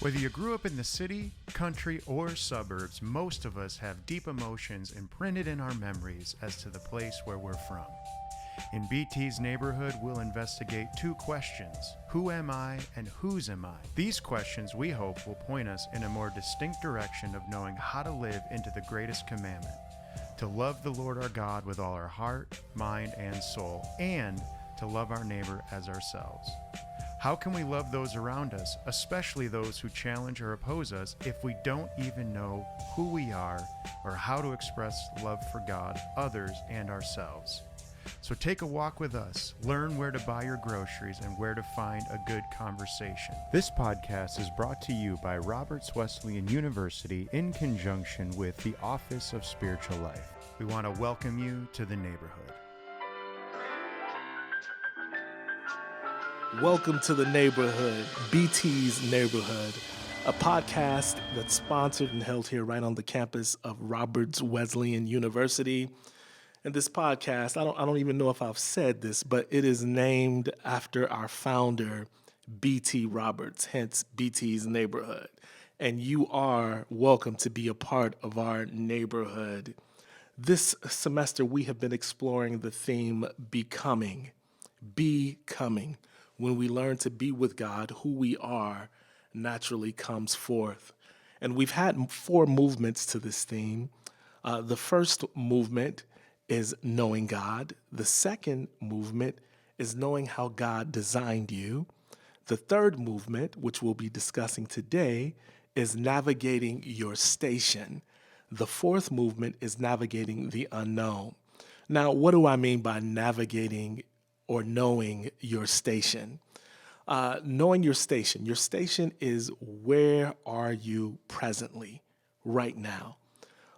Whether you grew up in the city, country, or suburbs, most of us have deep emotions imprinted in our memories as to the place where we're from. In BT's Neighborhood, we'll investigate two questions: who am I and whose am I? These questions, we hope, will point us in a more distinct direction of knowing how to live into the greatest commandment: to love the Lord our God with all our heart, mind, and soul, and to love our neighbor as ourselves. How can we love those around us, especially those who challenge or oppose us, if we don't even know who we are or how to express love for God, others, and ourselves? So take a walk with us, learn where to buy your groceries, and where to find a good conversation. This podcast is brought to you by Roberts Wesleyan University in conjunction with the Office of Spiritual Life. We want to welcome you to the neighborhood. Welcome to the neighborhood, BT's Neighborhood, a podcast that's sponsored and held here right on the campus of Roberts Wesleyan University. And this podcast, I don't even know if I've said this, but it is named after our founder, BT Roberts, hence BT's Neighborhood. And you are welcome to be a part of our neighborhood. This semester, we have been exploring the theme becoming. When we learn to be with God, who we are naturally comes forth. And we've had 4 movements to this theme. The first movement is knowing God. The second movement is knowing how God designed you. The third movement, which we'll be discussing today, is navigating your station. The fourth movement is navigating the unknown. Now, what do I mean by navigating or knowing your station? Knowing your station. Your station is where are you presently, right now.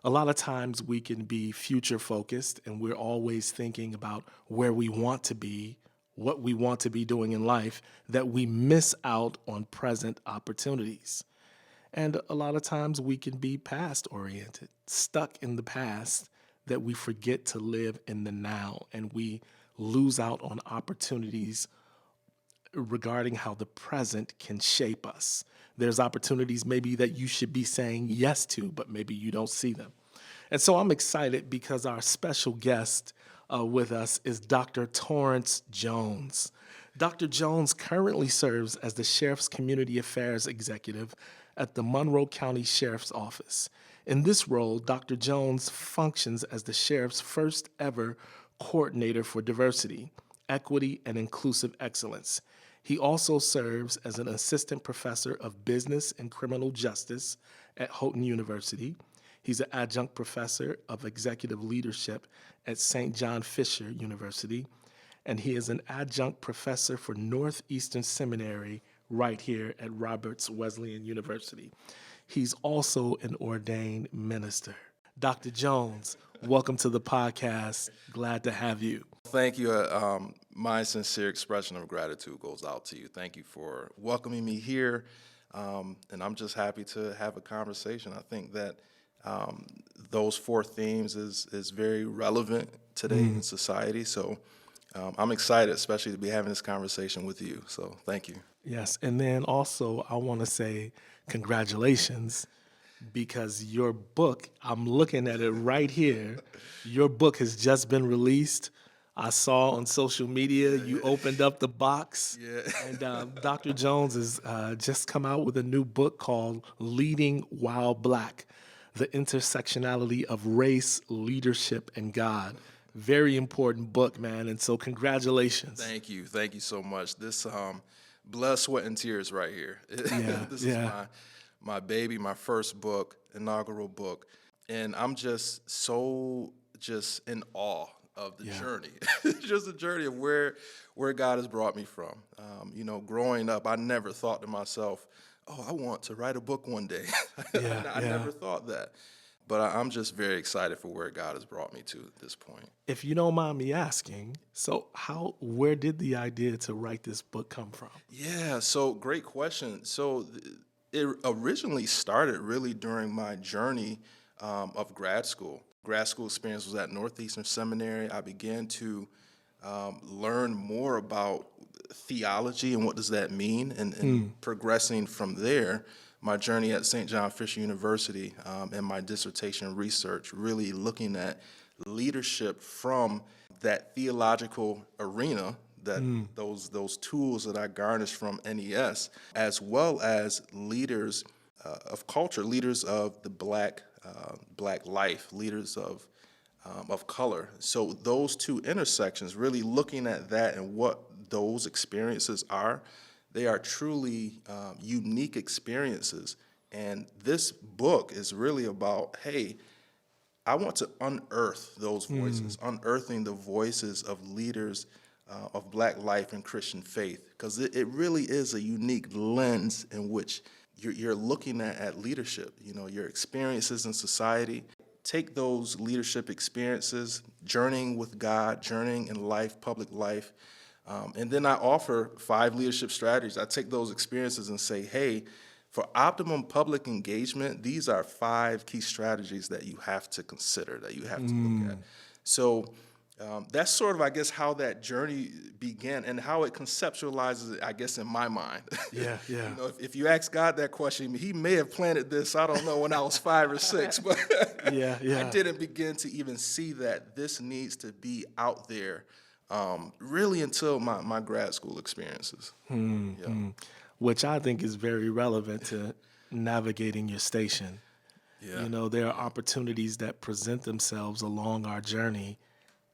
A lot of times we can be future focused and we're always thinking about where we want to be, what we want to be doing in life, that we miss out on present opportunities. And a lot of times we can be past oriented, stuck in the past, that we forget to live in the now and we lose out on opportunities regarding how the present can shape us. There's opportunities maybe that you should be saying yes to, but maybe you don't see them. And so I'm excited because our special guest with us is Dr. Torrence Jones. Dr. Jones currently serves as the Sheriff's Community Affairs Executive at the Monroe County Sheriff's Office. In this role, Dr. Jones functions as the Sheriff's first ever coordinator for diversity, equity, and inclusive excellence. He also serves as an assistant professor of business and criminal justice at Houghton University. He's an adjunct professor of executive leadership at St. John Fisher University, and he is an adjunct professor for Northeastern Seminary right here at Roberts Wesleyan University. He's also an ordained minister. Dr. Jones, welcome to the podcast. Glad to have you. Thank you. My sincere expression of gratitude goes out to you. Thank you for welcoming me here, and I'm just happy to have a conversation. I think that those 4 themes is very relevant today in society, so I'm excited, especially to be having this conversation with you, so thank you. Yes, and then also I want to say congratulations, because your book, I'm looking at it right here, your book has just been released. I saw on social media you opened up the box, and Dr. Jones has just come out with a new book called Leading While Black, The Intersectionality of Race, Leadership, and God. Very important book, man, and so congratulations. Thank you so much. This blood, sweat, and tears right here. This is my baby, my first book, inaugural book, and I'm just in awe of the journey. Just the journey of where God has brought me from. Growing up, I never thought to myself, oh, I want to write a book one day. I never thought that. But I'm just very excited for where God has brought me to at this point. If you don't mind me asking, so where did the idea to write this book come from? Yeah, so great question. So it originally started really during my journey of grad school. Grad school experience was at Northeastern Seminary. I began to learn more about theology and what does that mean, and progressing from there, my journey at St. John Fisher University and my dissertation research, really looking at leadership from that theological arena, that those tools that I garnished from NES, as well as leaders of culture, leaders of the black life, leaders of color. So those two intersections, really looking at that and what those experiences are, they are truly unique experiences. And this book is really about, hey, I want to unearth those voices, unearthing the voices of leaders of black life and Christian faith, because it really is a unique lens in which you're looking at leadership, your experiences in society. Take those leadership experiences, journeying with God, journeying in life, public life, and then I offer 5 leadership strategies. I take those experiences and say, hey, for optimum public engagement, these are 5 key strategies that you have to consider, that you have to look at. So that's sort of, I guess, how that journey began and how it conceptualizes it, I guess, in my mind. Yeah. If you ask God that question, he may have planted this, I don't know, when I was 5 or 6, but I didn't begin to even see that this needs to be out there really until my grad school experiences. Which I think is very relevant to navigating your station. Yeah. There are opportunities that present themselves along our journey,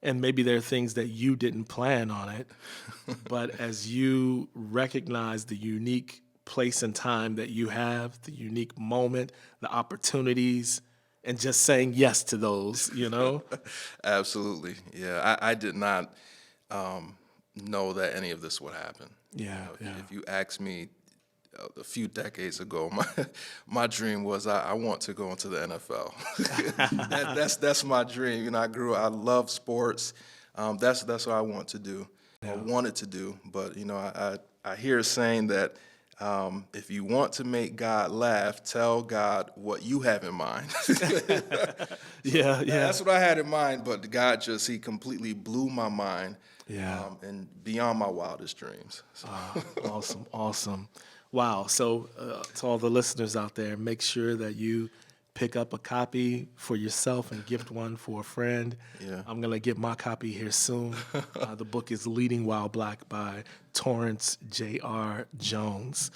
and maybe there are things that you didn't plan on it, but as you recognize the unique place and time that you have, the unique moment, the opportunities, and just saying yes to those, Absolutely. Yeah, I did not know that any of this would happen. If you asked me a few decades ago, my dream was I want to go into the NFL. That's my dream. I love sports. That's what I want to do, or wanted to do. But I hear a saying that if you want to make God laugh, tell God what you have in mind. Yeah. That's what I had in mind. But God he completely blew my mind. And beyond my wildest dreams. So. Awesome. Wow. So to all the listeners out there, make sure that you pick up a copy for yourself and gift one for a friend. Yeah. I'm going to get my copy here soon. The book is Leading While Black by Torrence J.R. Jones.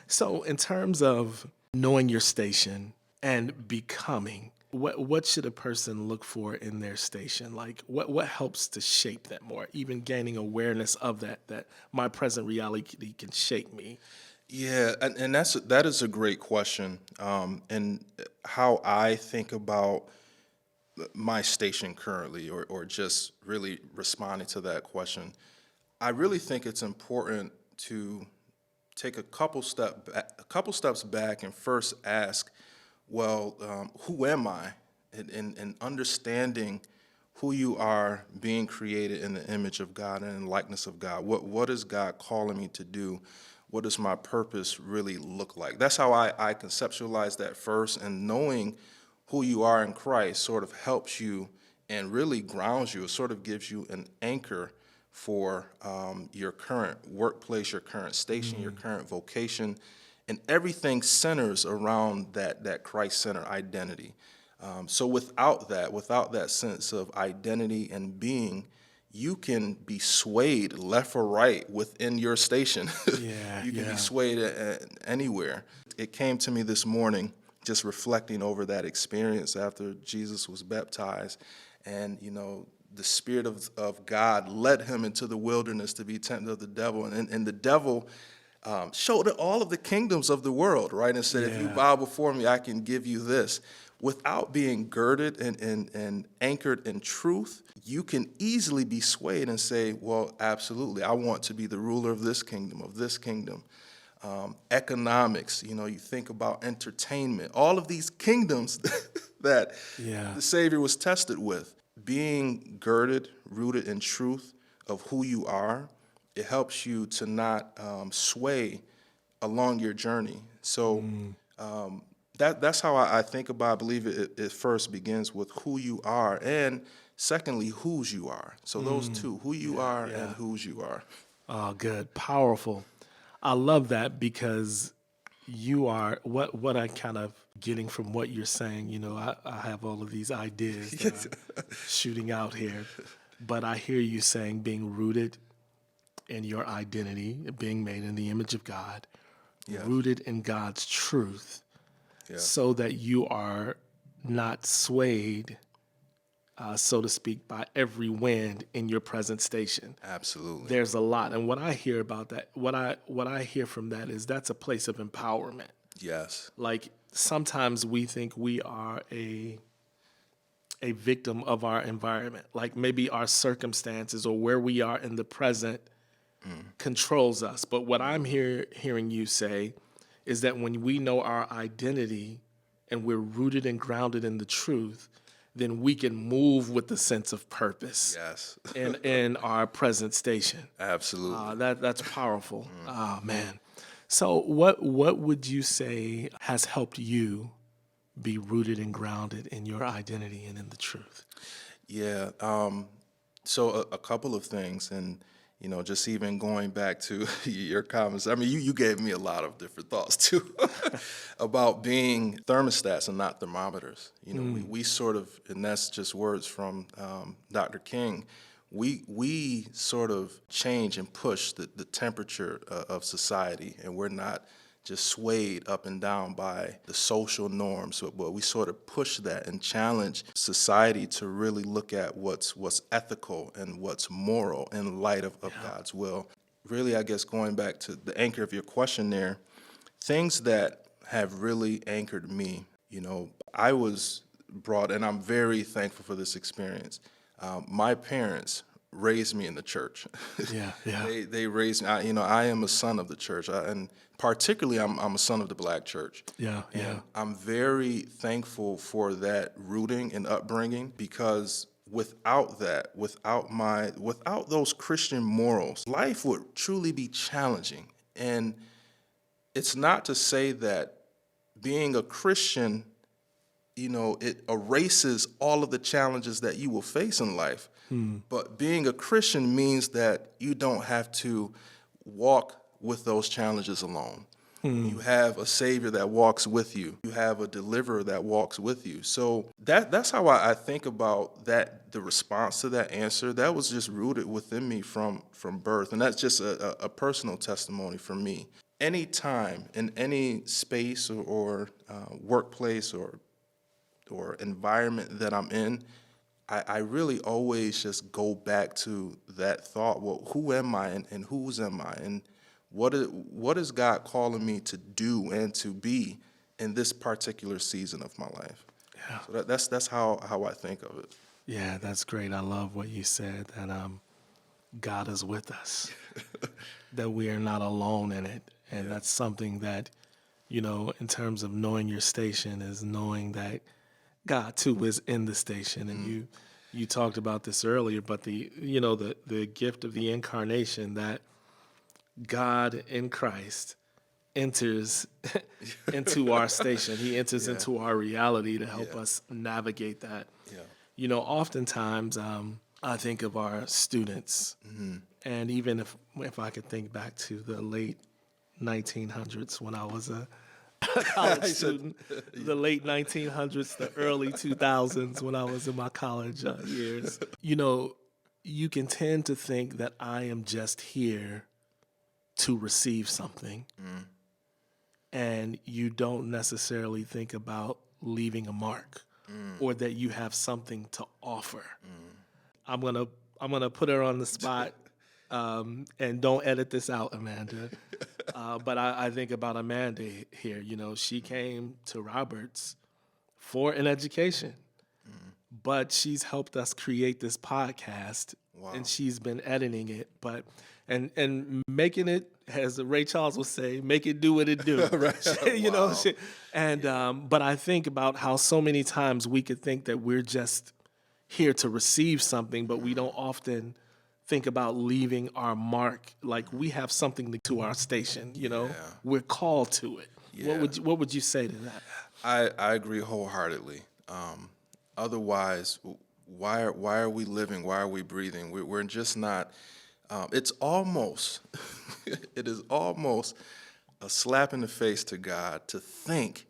So in terms of knowing your station and becoming, what should a person look for in their station? Like what helps to shape that more, even gaining awareness of that my present reality can shape me? Yeah, and that is a great question. And how I think about my station currently, or just really responding to that question, I really think it's important to take a couple steps back and first ask, well, who am I? And understanding who you are, being created in the image of God and in the likeness of God. What is God calling me to do? What does my purpose really look like? That's how I conceptualize that first, and knowing who you are in Christ sort of helps you and really grounds you. It sort of gives you an anchor for your current workplace, your current station, your current vocation, and everything centers around that Christ-centered identity. So without that sense of identity and being, you can be swayed left or right within your station. You can be swayed anywhere. It came to me this morning, just reflecting over that experience after Jesus was baptized, and the Spirit of God led him into the wilderness to be tempted of the devil, and the devil showed all of the kingdoms of the world, right? And said, if you bow before me, I can give you this. Without being girded and anchored in truth, you can easily be swayed and say, well, absolutely, I want to be the ruler of this kingdom, economics, you think about entertainment, all of these kingdoms that the Savior was tested with. Being girded, rooted in truth of who you are, it helps you to not sway along your journey. So that's how I think about. I believe it first begins with who you are, and secondly, whose you are. So those two, who you are and whose you are. Oh, good. Powerful. I love that, because you are what I kind of getting from what you're saying. I have all of these ideas that are shooting out here, but I hear you saying being rooted in your identity, being made in the image of God, rooted in God's truth, so that you are not swayed, so to speak, by every wind in your present station. Absolutely. There's a lot, and what I hear about that, what I hear from that is that's a place of empowerment. Yes. Like sometimes we think we are a victim of our environment, like maybe our circumstances or where we are in the present controls us. But what I'm hearing you say is that when we know our identity and we're rooted and grounded in the truth, then we can move with the sense of purpose. Yes. in our present station. Absolutely. That's powerful. Oh man. So what would you say has helped you be rooted and grounded in your identity and in the truth? Yeah. So a couple of things, and just even going back to your comments. I mean, you gave me a lot of different thoughts too about being thermostats and not thermometers. We sort of, and that's just words from Dr. King. We sort of change and push the temperature of society, and we're not just swayed up and down by the social norms, but we sort of push that and challenge society to really look at what's ethical and what's moral in light of God's will. Really, I guess going back to the anchor of your question there, things that have really anchored me, I was brought, and I'm very thankful for this experience. My parents raised me in the church. Yeah. They raised me. I am a son of the church, and particularly I'm a son of the Black church. Yeah. I'm very thankful for that rooting and upbringing, because without that, without those Christian morals, life would truly be challenging. And it's not to say that being a Christian, it erases all of the challenges that you will face in life. But being a Christian means that you don't have to walk with those challenges alone. You have a Savior that walks with you. You have a deliverer that walks with you. So that's how I think about that. The response to that answer, that was just rooted within me from birth. And that's just a personal testimony for me. Any time, in any space or workplace or environment that I'm in, I really always just go back to that thought. Well, who am I and whose am I? And what is God calling me to do and to be in this particular season of my life? Yeah. So that's how I think of it. Yeah, that's great. I love what you said, that God is with us, that we are not alone in it. And that's something that, in terms of knowing your station, is knowing that God too is in the station. And you talked about this earlier, but the gift of the incarnation, that God in Christ enters into our station. He enters into our reality to help us navigate that. Yeah. Oftentimes I think of our students, and even if I could think back to the late 1900s when I was a college student, the late 1900s, the early 2000s when I was in my college years, you can tend to think that I am just here to receive something, and you don't necessarily think about leaving a mark, or that you have something to offer. I'm gonna put her on the spot, and don't edit this out, Amanda. But I think about Amanda here. She came to Roberts for an education, but she's helped us create this podcast. Wow. And she's been editing it, and making it, as Ray Charles would say, make it do what it do. Right. But I think about how so many times we could think that we're just here to receive something, but we don't often think about leaving our mark. Like, we have something to our station. We're called to it. Yeah. What would you say to that? I agree wholeheartedly. Otherwise, why are we living? Why are we breathing? We're just not. It's almost, it is almost a slap in the face to God to think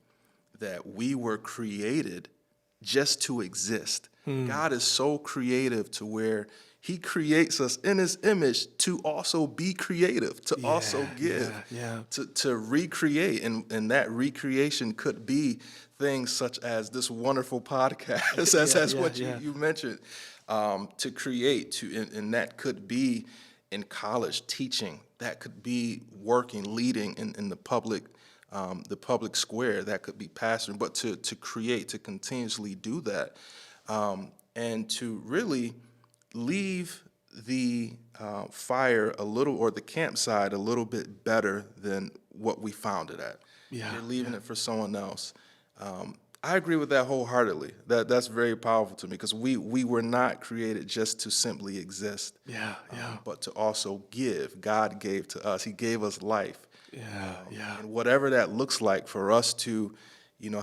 that we were created just to exist. God is so creative to where he creates us in his image to also be creative, to also give, to recreate. And that recreation could be things such as this wonderful podcast, as what you mentioned, to create, and that could be in college teaching, that could be working, leading in the public square, that could be pastoring, but to create, to continuously do that, and to really leave the fire a little, or the campsite a little bit better than what we found it at. You're leaving it for someone else. I agree with that wholeheartedly. That's very powerful to me, because we were not created just to simply exist, but to also give. God gave to us. He gave us life. And whatever that looks like for us to,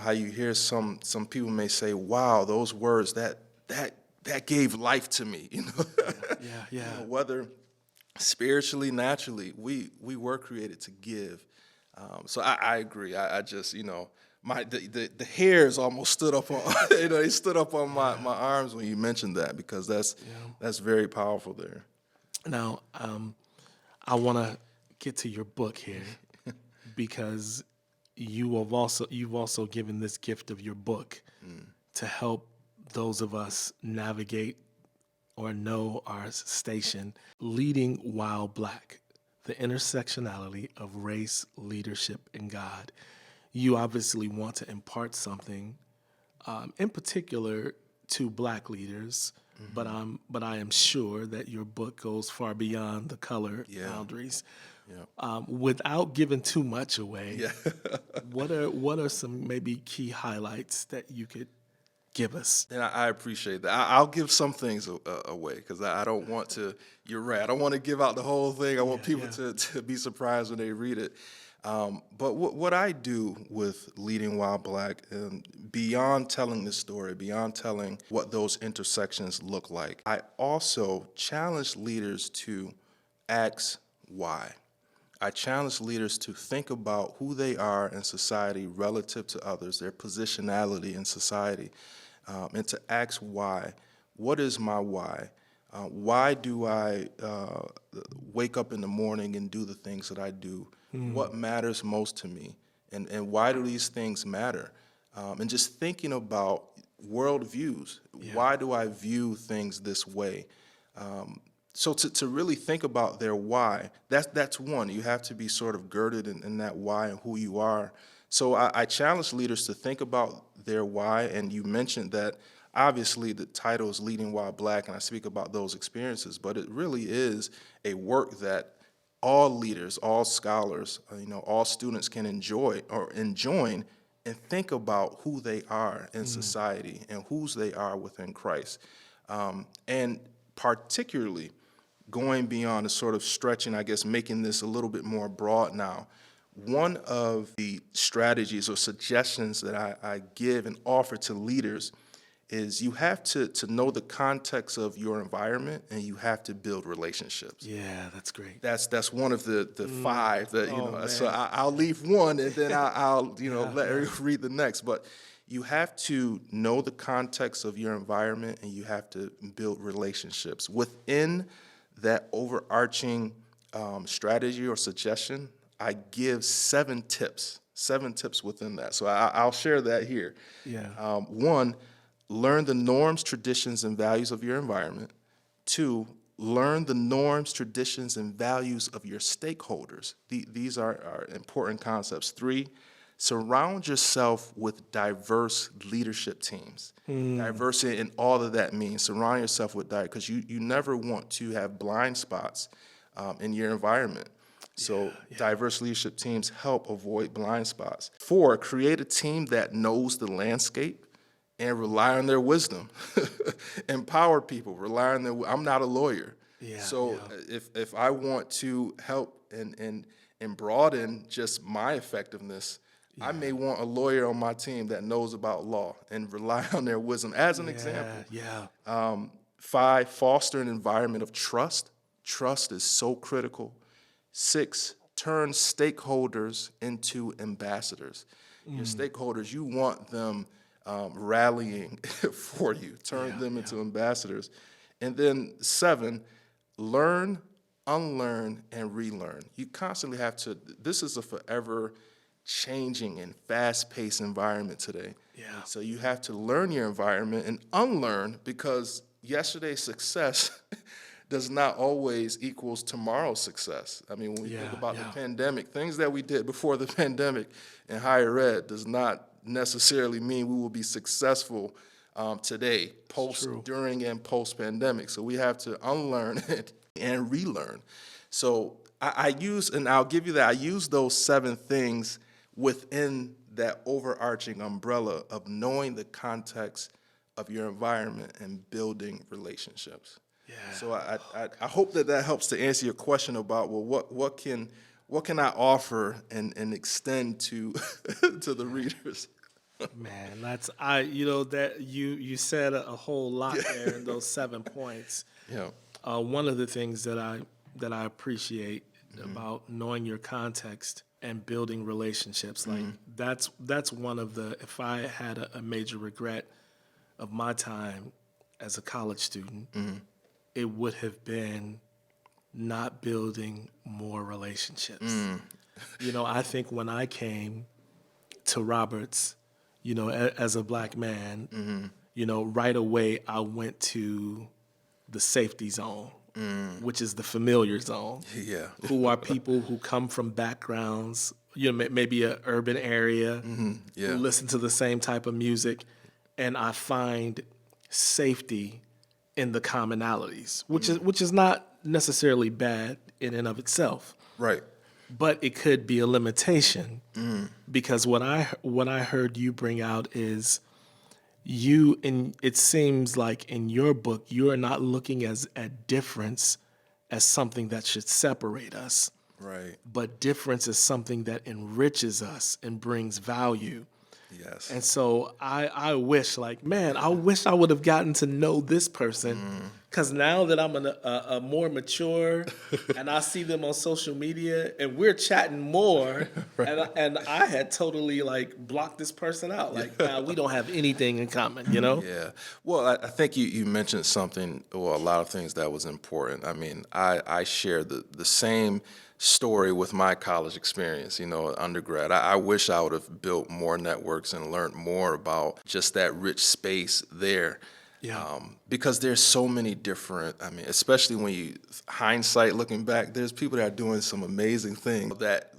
how you hear some people may say, wow, those words, that gave life to me, whether spiritually, naturally, we were created to give. So I agree. I just, the hairs almost stood up on, they stood up on my arms when you mentioned that, because that's very powerful there. Now, I want to get to your book here, because you've also given this gift of your book to help those of us navigate or know our station. Leading While Black: The Intersectionality of Race, Leadership, and God. You obviously want to impart something, in particular to Black leaders, but I am sure that your book goes far beyond the color boundaries. Without giving too much away, what are some maybe key highlights that you could give us? And I appreciate that. I'll give some things away, because I don't want to. You're right. I don't want to give out the whole thing. I want people to be surprised when they read it. But what I do with Leading While Black, beyond telling the story, beyond telling what those intersections look like, I also challenge leaders to ask why. I challenge leaders to think about who they are in society relative to others, their positionality in society, and to ask why. What is my why? Why do I wake up in the morning and do the things that I do? What matters most to me? And why do these things matter? And just thinking about worldviews. Why do I view things this way? So to really think about their why, that's one. You have to be sort of girded in that why and who you are. So I challenge leaders to think about their why, and you mentioned that obviously the title is Leading While Black, and I speak about those experiences, but it really is a work that all leaders, all scholars, all students can enjoy or enjoin, and think about who they are in society and whose they are within Christ. And particularly going beyond the sort of stretching, I guess, making this a little bit more broad now, one of the strategies or suggestions that I give and offer to leaders is you have to know the context of your environment, and you have to build relationships. Yeah, that's great. That's one of the five that, so I'll leave one, and then I'll let everyone read the next. But you have to know the context of your environment, and you have to build relationships. Within that overarching strategy or suggestion, I give 7 tips within that. So I'll share that here. One, learn the norms, traditions, and values of your environment. 2, learn the norms, traditions, and values of your stakeholders. These are important concepts. 3, surround yourself with diverse leadership teams. Diversity in all of that means. Surround yourself with because you never want to have blind spots in your environment. So diverse leadership teams help avoid blind spots. 4, create a team that knows the landscape and rely on their wisdom. Empower people, rely on their. I'm not a lawyer. If I want to help and broaden just my effectiveness, I may want a lawyer on my team that knows about law and rely on their wisdom as an example. 5, foster an environment of trust. Trust is so critical. 6, turn stakeholders into ambassadors. Your stakeholders, you want them rallying for you. Turn them into ambassadors. And then 7, learn, unlearn, and relearn. You constantly have to, this is a forever changing and fast-paced environment today. Yeah. So you have to learn your environment and unlearn, because yesterday's success does not always equals tomorrow's success. I mean, when we think about the pandemic, things that we did before the pandemic in higher ed does not necessarily mean we will be successful today, during, and post-pandemic. So we have to unlearn it and relearn. So I use, and I'll give you that, I use those 7 things within that overarching umbrella of knowing the context of your environment and building relationships. Yeah. So I hope that helps to answer your question about, well, what can I offer and extend to to the readers. Man, that you said a whole lot there in those 7 points. Yeah. One of the things that I appreciate about knowing your context and building relationships, like that's one of the, if I had a major regret of my time as a college student, it would have been not building more relationships. I think when I came to Roberts, as a black man, right away I went to the safety zone, which is the familiar zone. Yeah. Who are people who come from backgrounds, maybe an urban area, who listen to the same type of music, and I find safety in the commonalities, which is not necessarily bad in and of itself. Right. But it could be a limitation, because what I heard you bring out is it seems like in your book you are not looking at difference as something that should separate us. Right. But difference is something that enriches us and brings value. Yes. And so I wish I would have gotten to know this person, because now that I'm a more mature and I see them on social media and we're chatting more, and I had totally blocked this person out. Nah, we don't have anything in common, Yeah. Well, I think you mentioned something, a lot of things that was important. I mean, I share the same story with my college experience, undergrad. I wish I would have built more networks and learned more about just that rich space there. Yeah. Because there's so many different, especially when you hindsight looking back, there's people that are doing some amazing things that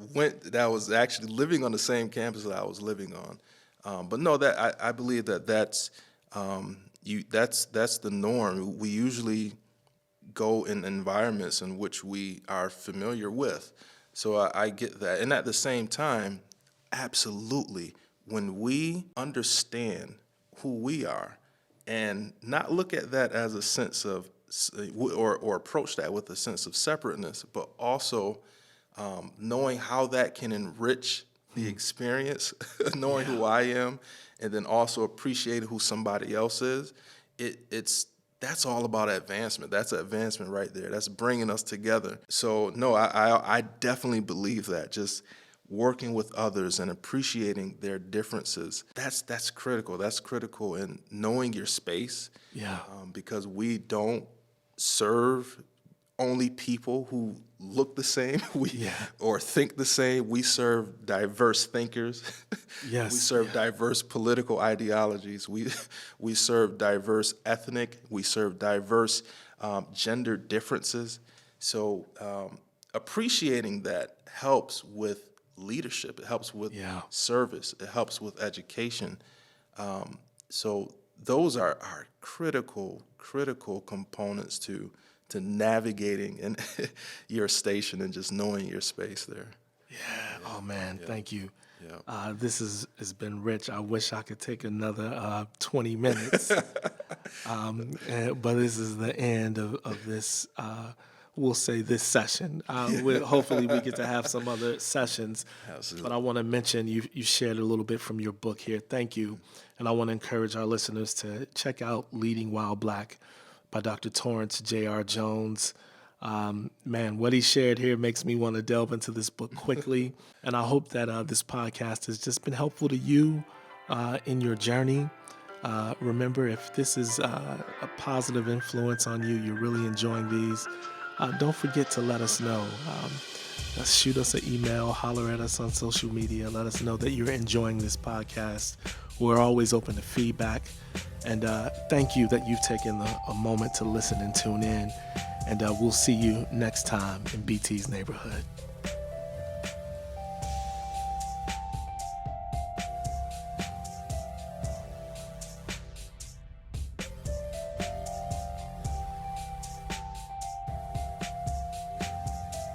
was actually living on the same campus that I was living on. But no, that I believe that's the norm. We usually go in environments in which we are familiar with. So I get that. And at the same time, absolutely, when we understand who we are and not look at that as a sense of, or approach that with a sense of separateness, but also knowing how that can enrich the experience, knowing who I am, and then also appreciating who somebody else is, that's all about advancement. That's advancement right there. That's bringing us together. So no, I definitely believe that. Just working with others and appreciating their differences, that's critical. That's critical in knowing your space. Yeah. Because we don't serve only people who look the same or think the same. We serve diverse thinkers. Yes. We serve diverse political ideologies. We serve diverse ethnic. We serve diverse gender differences. So appreciating that helps with leadership. It helps with service. It helps with education. So those are critical components to navigating in your station and just knowing your space there. Yeah. Oh man, thank you. Yeah. This has been rich. I wish I could take another 20 minutes, but this is the end of this. We'll say this session. Hopefully we get to have some other sessions. Absolutely. But I want to mention you shared a little bit from your book here. Thank you. And I want to encourage our listeners to check out Leading While Black by Dr. Torrence J.R. Jones. Man, what he shared here makes me want to delve into this book quickly. And I hope that this podcast has just been helpful to you in your journey. Remember, if this is a positive influence on you, you're really enjoying these, don't forget to let us know. Shoot us an email, holler at us on social media, let us know that you're enjoying this podcast. We're always open to feedback. And thank you that you've taken a moment to listen and tune in. And we'll see you next time in BT's Neighborhood.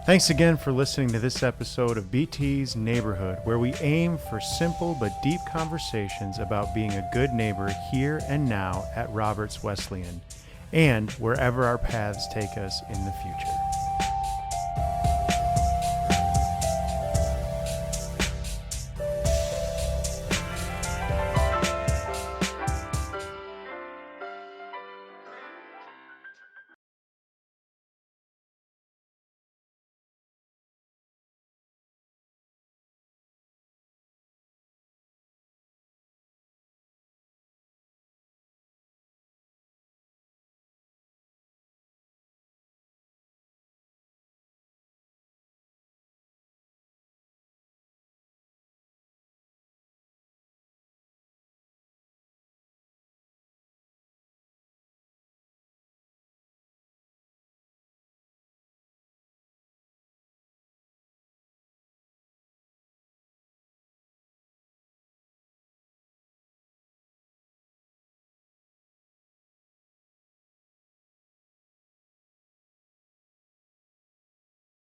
Thanks again for listening to this episode of BT's Neighborhood, where we aim for simple but deep conversations about being a good neighbor here and now at Roberts Wesleyan, and wherever our paths take us in the future.